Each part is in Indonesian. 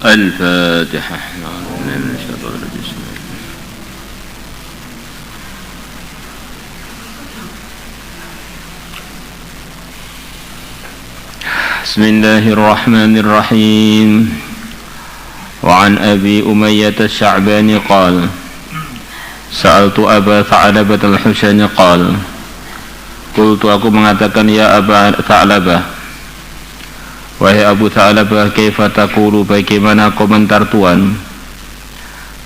الفاتحة. بسم الله الرحمن الرحيم. وعن أبي أمية الشعباني قال سألت أبا ثعلبة الحسني قال قلت aku mengatakan ya Aba Tha'labah, wahai Abu Tha'labah, kaifa taqulu, bagaimana komentar Tuhan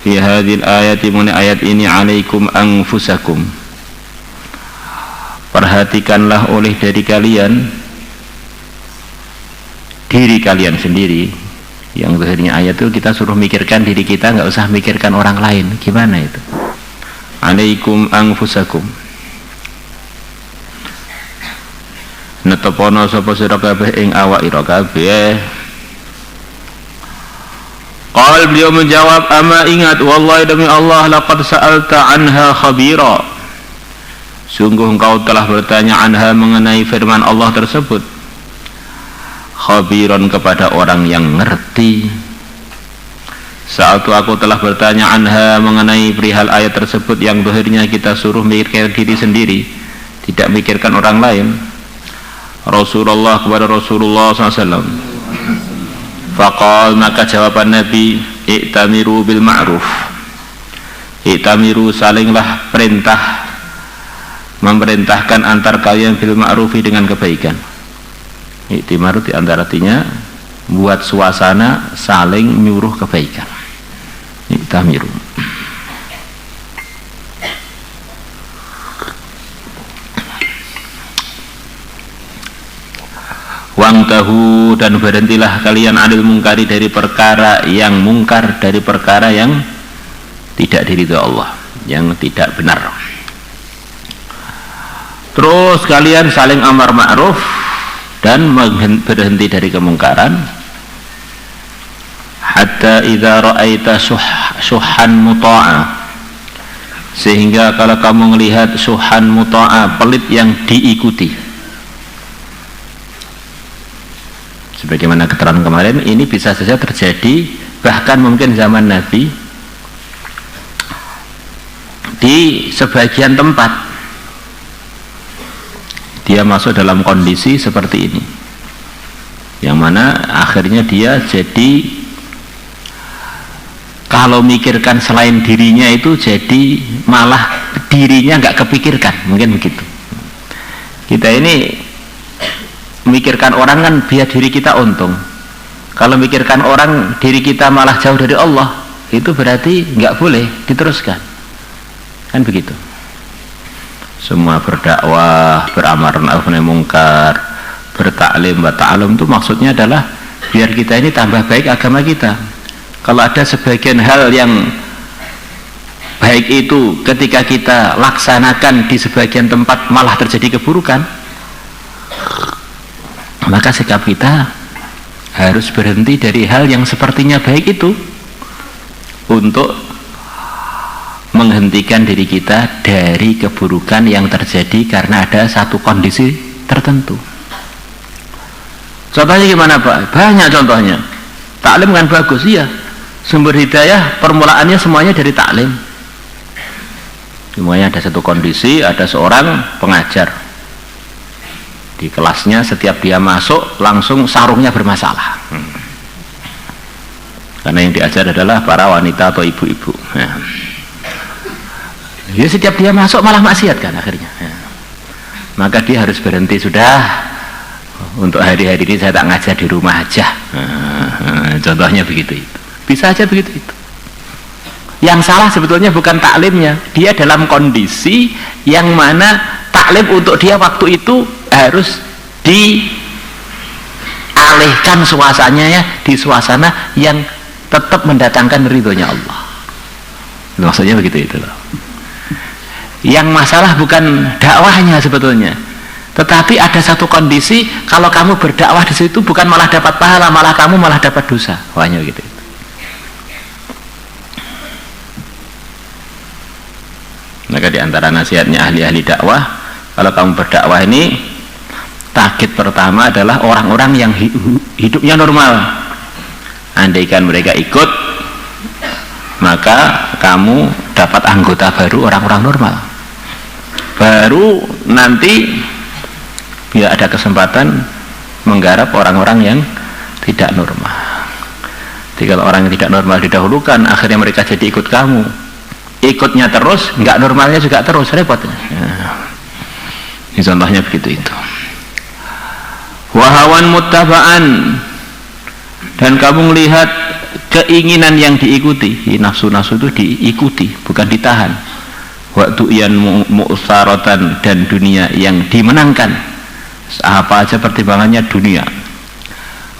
fi hadhil ayati, mengenai ayat ini, alaikum anfusakum, perhatikanlah oleh dari kalian diri kalian sendiri. Yang akhirnya ayat itu kita suruh mikirkan diri kita, nggak usah mikirkan orang lain. Gimana itu? Alaikum anfusakum, netepono sapa sira kabeh ing awak ira kabeh. Qal, beliau menjawab, ama ingat, wallahi demi Allah, laqad sa'alta anha khabira, sungguh engkau telah bertanya anha, mengenai firman Allah tersebut, khabiran, kepada orang yang ngerti. Saat aku telah bertanya anha, mengenai perihal ayat tersebut yang akhirnya kita suruh mikirkan diri sendiri, tidak mikirkan orang lain. Rasulullah, kepada Rasulullah SAW. Faqal, maka jawaban Nabi, i'tamiru bil ma'ruf, i'tamiru, salinglah perintah, memerintahkan antar kalian bil ma'rufi, dengan kebaikan. I'timaru di antara artinya buat suasana saling nyuruh kebaikan. I'tamiru. Wangtahu, dan berhentilah kalian anil mungkari, dari perkara yang mungkar, dari perkara yang tidak diridhoi Allah, yang tidak benar. Terus kalian saling amar ma'ruf dan berhenti dari kemungkaran. Hatta idza ra'aita suhan muta'a, sehingga kalau kamu melihat suhan muta'a, pelit yang diikuti. Sebagaimana keterangan kemarin, ini bisa saja terjadi bahkan mungkin zaman Nabi di sebagian tempat. Dia masuk dalam kondisi seperti ini, yang mana akhirnya dia jadi, kalau mikirkan selain dirinya itu jadi malah dirinya nggak kepikirkan, mungkin begitu. Kita ini mikirkan orang kan biar diri kita untung. Kalau mikirkan orang diri kita malah jauh dari Allah, itu berarti nggak boleh diteruskan, kan begitu. Semua berdakwah, beramar ma'ruf nahi mungkar, bertaklim, berta'alum, itu maksudnya adalah biar kita ini tambah baik agama kita. Kalau ada sebagian hal yang baik itu ketika kita laksanakan di sebagian tempat malah terjadi keburukan, maka sikap kita harus berhenti dari hal yang sepertinya baik itu untuk menghentikan diri kita dari keburukan yang terjadi karena ada satu kondisi tertentu. Contohnya gimana Pak? Banyak contohnya. Taklim kan bagus, iya. Sumber hidayah permulaannya semuanya dari taklim. Semuanya ada satu kondisi, ada seorang pengajar di kelasnya, setiap dia masuk langsung sarungnya bermasalah. Karena yang diajar adalah para wanita atau ibu-ibu. Ya, setiap dia masuk malah maksiat kan akhirnya. Maka dia harus berhenti, sudah, untuk hari-hari ini saya tak ngajar, di rumah aja. Contohnya begitu itu. Bisa aja begitu itu. Yang salah sebetulnya bukan taklimnya, dia dalam kondisi yang mana taklim untuk dia waktu itu harus dialihkan suasananya di suasana yang tetap mendatangkan ridhonya Allah. Maksudnya begitu itu loh. Yang masalah bukan dakwahnya sebetulnya, tetapi ada satu kondisi kalau kamu berdakwah di situ bukan malah dapat pahala, malah kamu malah dapat dosa. Wahnya begitu. Maka di antara nasihatnya ahli-ahli dakwah, kalau kamu berdakwah ini, target pertama adalah orang-orang yang hidupnya normal. andaikan mereka ikut, maka kamu dapat anggota baru, orang-orang normal. Baru nanti bila ada kesempatan menggarap orang-orang yang tidak normal. Jadi kalau orang yang tidak normal didahulukan, akhirnya mereka jadi ikut kamu. Ikutnya terus, nggak normalnya juga terus, repot. Ini contohnya begitu itu. Wahawan muttaba'an, dan kamu melihat keinginan yang diikuti. Nafsu-nafsu itu diikuti, bukan ditahan. Waktu yang mu'saratan, dan dunia yang dimenangkan. Apa aja pertimbangannya dunia.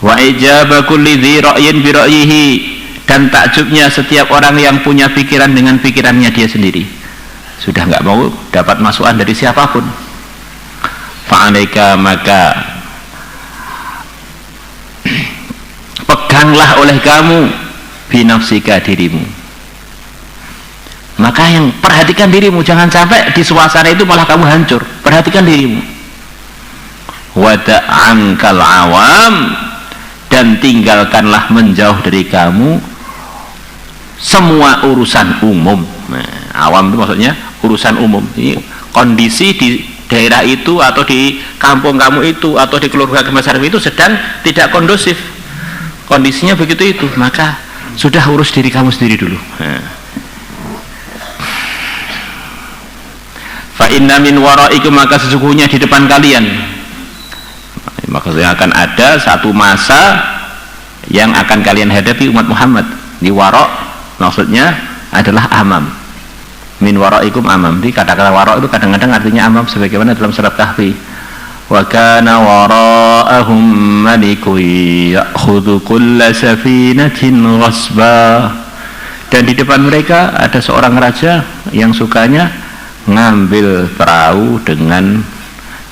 Wa ijaba kulli dzi ra'yin bi ra'yihi, dan takjubnya setiap orang yang punya pikiran dengan pikirannya dia sendiri. Sudah nggak mau dapat masukan dari siapapun. Fa'alaika, maka peganglah oleh kamu binafsika, dirimu. Maka yang perhatikan dirimu, jangan sampai di suasana itu malah kamu hancur. Perhatikan dirimu. Wada'ankal awam, dan tinggalkanlah menjauh dari kamu semua urusan umum. Nah, awam itu maksudnya urusan umum. Ini kondisi di daerah itu atau di kampung kamu itu atau di keluarga besar itu sedang tidak kondusif. Kondisinya begitu itu, maka sudah urus diri kamu sendiri dulu. Fa inna min waraikum, maka sesungguhnya di depan kalian, maksudnya akan ada satu masa yang akan kalian hadapi umat Muhammad. Di wara' maksudnya adalah amam. Min waraikum amam. Di kata-kata wara' itu kadang-kadang artinya amam, sebagaimana dalam surat Kahfi. Wa kana wara'ahum malikun ya'khudhu kulla safinatin ghasba. Dan di depan mereka ada seorang raja yang sukanya ngambil perahu dengan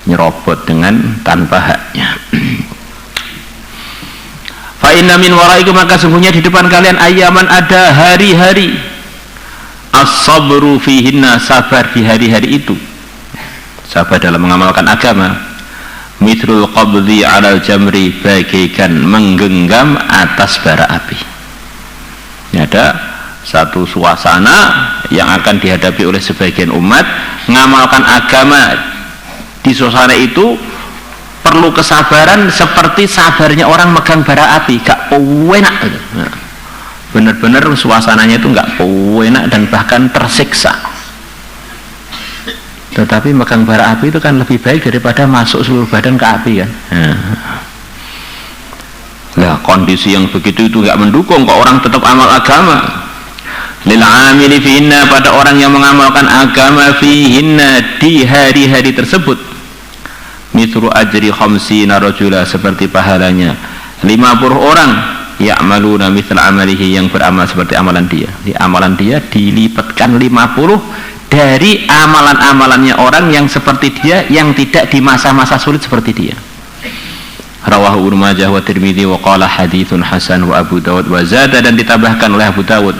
nyerobot, dengan tanpa haknya. Fa inna min waraikum, maka sungguhnya di depan kalian ayaman, ada hari-hari. As-sabru fihinna, sabar di hari-hari itu. Sabar dalam mengamalkan agama. Mithrul qabdi 'alal jamri, bagaikan menggenggam atas bara api. Ini ada satu suasana yang akan dihadapi oleh sebagian umat. Mengamalkan agama di suasana itu perlu kesabaran seperti sabarnya orang megang bara api, gak enak. Benar-benar suasananya itu gak enak dan bahkan tersiksa. Tetapi megang bara api itu kan lebih baik daripada masuk seluruh badan ke api kan. Nah, kondisi yang begitu itu gak mendukung kok orang tetap amal agama. Lil amili fihinna, pada orang yang mengamalkan agama fihinna, di hari-hari tersebut, mithru ajri khamsina rajula, seperti pahalanya 50 orang, ya'maluna mithla amalihi, yang beramal seperti amalan dia. Di amalan dia dilipatkan 50 dari amalan-amalannya orang yang seperti dia, yang tidak di masa-masa sulit seperti dia. Rawahu Ibnu Majah wa Tirmidzi wa qala haditsun hasan wa Abu Dawud wa zada, dan ditambahkan oleh Abu Dawud.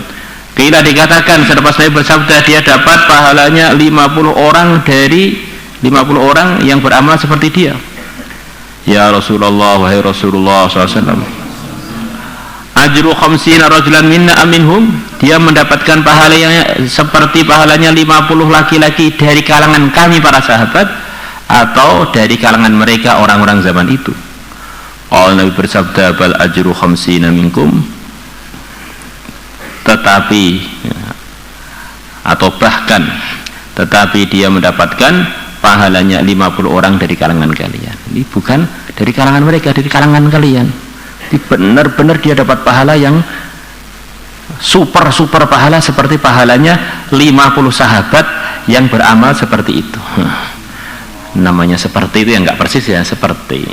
Qila, dikatakan selepas Nabi bersabda, dia dapat pahalanya 50 orang dari 50 orang yang beramal seperti dia. Ya Rasulullah, wahai Rasulullah SAW, ajru khamsina rajulan minna aminhum, dia mendapatkan pahalanya seperti pahalanya 50 laki-laki dari kalangan kami para sahabat, atau dari kalangan mereka orang-orang zaman itu. Qala, Nabi bersabda, bal ajru khamsina minkum, tetapi atau bahkan tetapi dia mendapatkan pahalanya 50 orang dari kalangan kalian. Ini bukan dari kalangan mereka, dari kalangan kalian. Ini benar-benar dia dapat pahala yang super pahala, seperti pahalanya 50 sahabat yang beramal seperti itu. Namanya seperti itu yang enggak persis ya, seperti.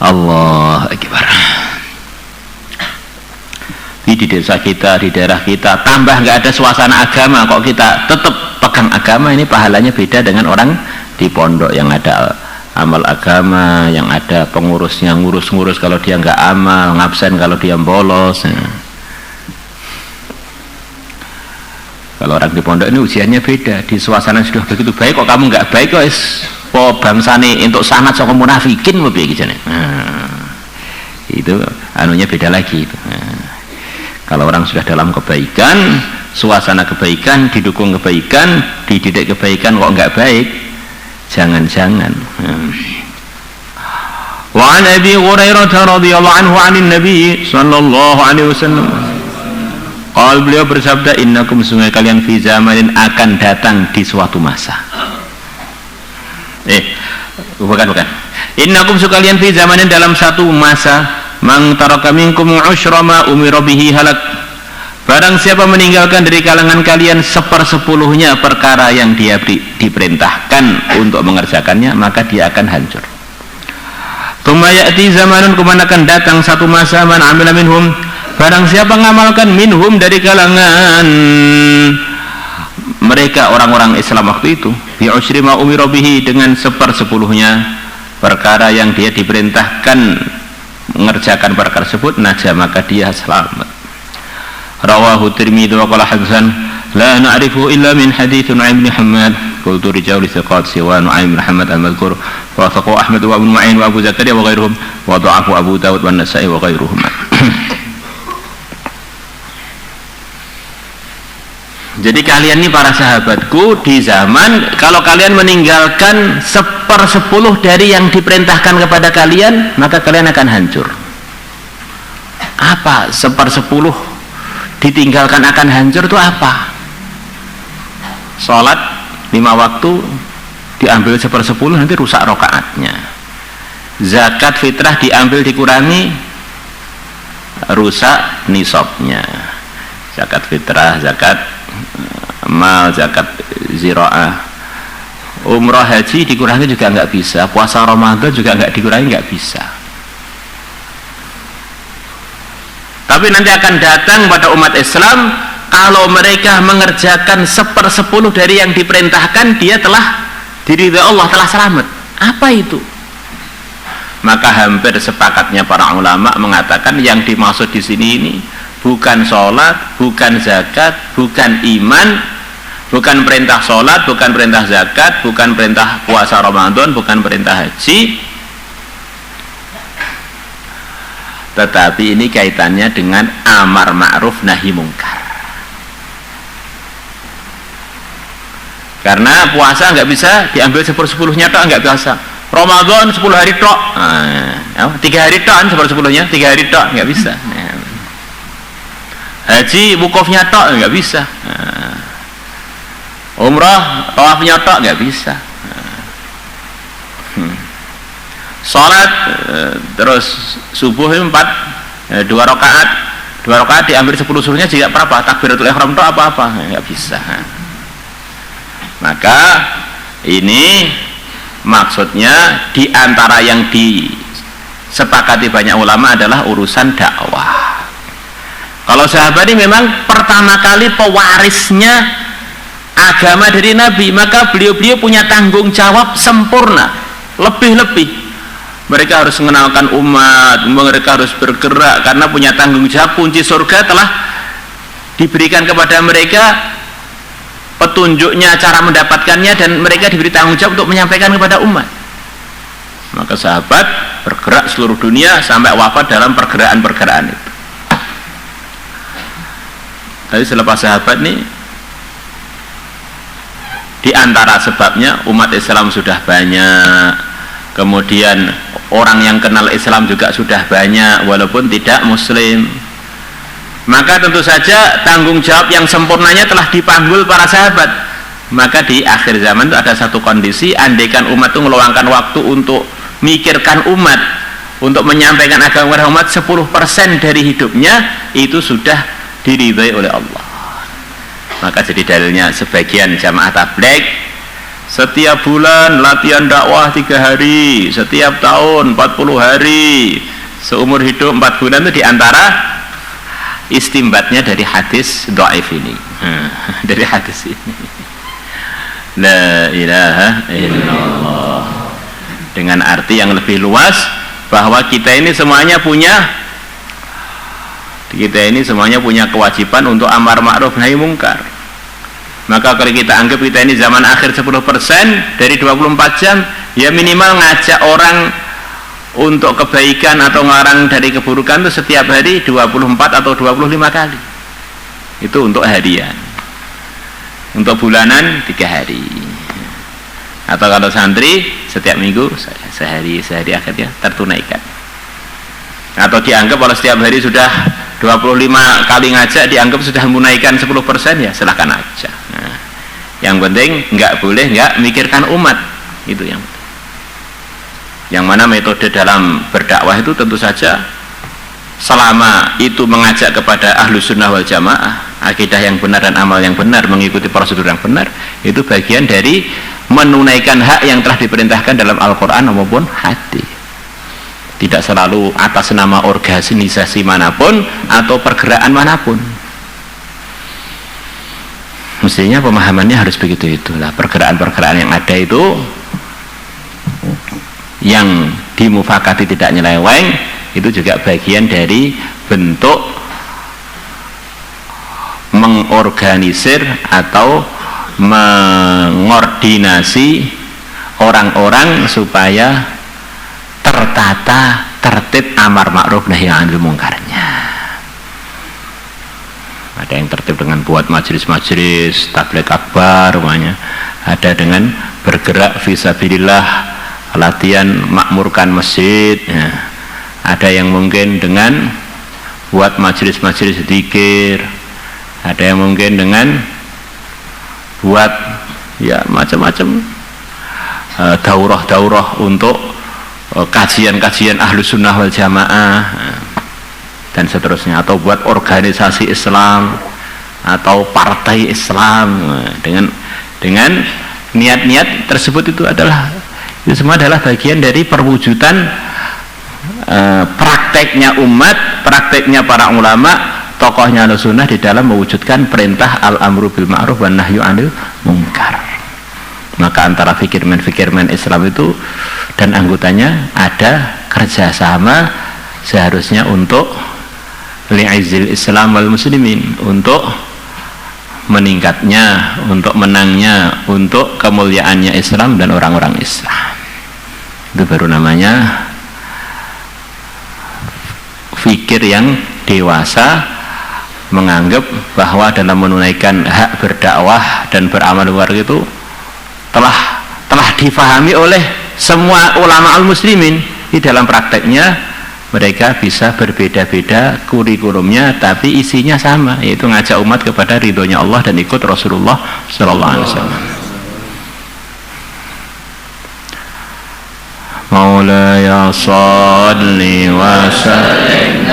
Allah Akbar. Di desa kita, di daerah kita, tambah nggak ada suasana agama, kok kita tetap pegang agama, ini pahalanya beda dengan orang di pondok yang ada amal agama, yang ada pengurusnya ngurus-ngurus kalau dia nggak amal, ngabsen kalau dia bolos. Kalau orang di pondok ini ujiannya beda, di suasana sudah begitu baik, kok kamu nggak baik, kok apa bangsane entuk sanad saka munafikin apa piye iki jane. Itu anunya beda lagi itu. Kalau orang sudah dalam kebaikan, suasana kebaikan, didukung kebaikan, dididik kebaikan kok enggak baik, jangan-jangan. Wa an Abi Hurairah radhiyallahu anhu 'anil Nabi sallallahu alaihi wasallam. Beliau bersabda, innakum sungguh kalian fi zamanin akan datang di suatu masa. Bukan. Innakum sekalian fi zamanin dalam satu masa, mang taraka minkum usyra ma umira bihi halak. Barang siapa meninggalkan dari kalangan kalian 1/10 perkara yang dia diperintahkan untuk mengerjakannya, maka dia akan hancur. Tsumma ya'ti zamanun, kemudian akan datang satu masa, man amila minhum, barang siapa mengamalkan minhum dari kalangan mereka orang-orang Islam waktu itu, bi usyri ma umira bihi, dengan 1/10 perkara yang dia diperintahkan mengerjakan perkara tersebut, naja, maka dia selamat. Rawahu Tirmidzi wa qala hasan la na'rifu illa min hadits Nu'aim bin Hammad qultu rijal thiqat siwa Nu'aim bin Hammad al-madhkur wa thaqahu Ahmad wa Ibnu Ma'in wa Abu Zakaria wa ghairuhum wa dha'afu Abu Dawud wa An-Nasa'i wa ghairuhum. Jadi kalian ini para sahabatku, di zaman kalau kalian meninggalkan 1/10 dari yang diperintahkan kepada kalian, maka kalian akan hancur. Apa 1/10 ditinggalkan akan hancur itu apa? Sholat 5 waktu diambil 1/10, nanti rusak rakaatnya. Zakat fitrah diambil dikurangi, rusak nisabnya. Zakat fitrah, zakat mal, zakat ziraah. Umrah haji dikurangi juga nggak bisa, puasa Ramadan juga nggak dikurangi, nggak bisa. Tapi nanti akan datang pada umat Islam, kalau mereka mengerjakan 1/10 dari yang diperintahkan, dia telah diridhai Allah, telah selamat. Apa itu? Maka hampir sepakatnya para ulama mengatakan yang dimaksud di sini ini bukan sholat, bukan zakat, bukan iman, bukan perintah sholat, bukan perintah zakat, bukan perintah puasa Ramadan, bukan perintah haji, tetapi ini kaitannya dengan amar ma'ruf nahi mungkar. Karena puasa nggak bisa diambil 1/10 tok, nggak biasa. Ramadan 10 hari tok, 3 hari tok 1/10, 3 hari tok, nggak bisa. Haji wukufnya tok, nggak bisa. Umrah tawafnya tok, nggak bisa. Salat terus subuh 2 rakaat diambil 10/10 juga berapa? Takbiratul ihram tok apa-apa, nggak bisa. Maka ini maksudnya diantara yang disepakati banyak ulama adalah urusan dakwah. Kalau sahabat ini memang pertama kali pewarisnya agama dari Nabi, maka beliau-beliau punya tanggung jawab sempurna, lebih-lebih. Mereka harus mengenalkan umat, mereka harus bergerak karena punya tanggung jawab. Kunci surga telah diberikan kepada mereka, petunjuknya, cara mendapatkannya, dan mereka diberi tanggung jawab untuk menyampaikan kepada umat. Maka sahabat bergerak seluruh dunia sampai wafat dalam pergerakan-pergerakan itu. Tapi selepas sahabat ini, di antara sebabnya umat Islam sudah banyak, kemudian orang yang kenal Islam juga sudah banyak walaupun tidak muslim, maka tentu saja tanggung jawab yang sempurnanya telah dipanggul para sahabat. Maka di akhir zaman itu ada satu kondisi, andaikan umat itu meluangkan waktu untuk mikirkan umat, untuk menyampaikan agama kepada umat 10% dari hidupnya, itu sudah diridhai oleh Allah. Maka jadi dalilnya sebagian jamaah tabligh setiap bulan latihan dakwah 3 hari, setiap tahun 40 hari, seumur hidup 4 bulan, itu diantara istimbatnya dari hadis dhaif ini. Dari hadis ini, la ilaha illallah, dengan arti yang lebih luas bahwa kita ini semuanya punya kewajiban untuk amar ma'ruf nahi mungkar. Maka kalau kita anggap kita ini zaman akhir 10% dari 24 jam, ya minimal ngajak orang untuk kebaikan atau ngarang dari keburukan itu setiap hari 24 atau 25 kali. Itu untuk harian. Untuk bulanan 3 hari. Atau kalau santri setiap minggu sehari akhirnya tertunaikan. Atau dianggap kalau setiap hari sudah 25 kali ngajak dianggap sudah menunaikan 10%, ya silahkan aja. Nah, yang penting nggak boleh nggak mikirkan umat, itu yang penting. Yang mana metode dalam berdakwah itu tentu saja selama itu mengajak kepada ahlus sunnah wal jamaah, akidah yang benar dan amal yang benar, mengikuti prosedur yang benar, itu bagian dari menunaikan hak yang telah diperintahkan dalam Al-Quran maupun hadis. Tidak selalu atas nama organisasi manapun atau pergerakan manapun. Mestinya pemahamannya harus begitu itulah. Pergerakan-pergerakan yang ada itu yang dimufakati tidak nyeleweng, itu juga bagian dari bentuk mengorganisir atau mengordinasi orang-orang supaya tertata, tertib amar ma'ruf nahi 'anil munkarnya. Ada yang tertib dengan buat majelis-majelis tabligh akbar namanya, ada dengan bergerak fisabilillah, latihan makmurkan masjid ya. Ada yang mungkin dengan buat majelis-majelis zikir, ada yang mungkin dengan buat ya macam-macam daurah-daurah untuk kajian-kajian ahlus sunnah wal jamaah dan seterusnya, atau buat organisasi Islam atau partai Islam dengan niat-niat tersebut. Itu semua adalah bagian dari perwujudan prakteknya umat, prakteknya para ulama, tokohnya Ahlussunnah di dalam mewujudkan perintah al-amru bil ma'ruf wan nahyu 'anil munkar. Maka antara fikirmen Islam itu dan anggotanya ada kerjasama seharusnya untuk li'izil Islam wal muslimin, untuk meningkatnya, untuk menangnya, untuk kemuliaannya Islam dan orang-orang Islam. Itu baru namanya fikir yang dewasa, menganggap bahwa dalam menunaikan hak berdakwah dan beramal luar itu telah difahami oleh semua ulama al-muslimin. Di dalam prakteknya mereka bisa berbeda-beda kurikulumnya, tapi isinya sama, yaitu ngajak umat kepada ridhonya Allah dan ikut Rasulullah sallallahu alaihi wasallam. Maulaya shalli wa sallim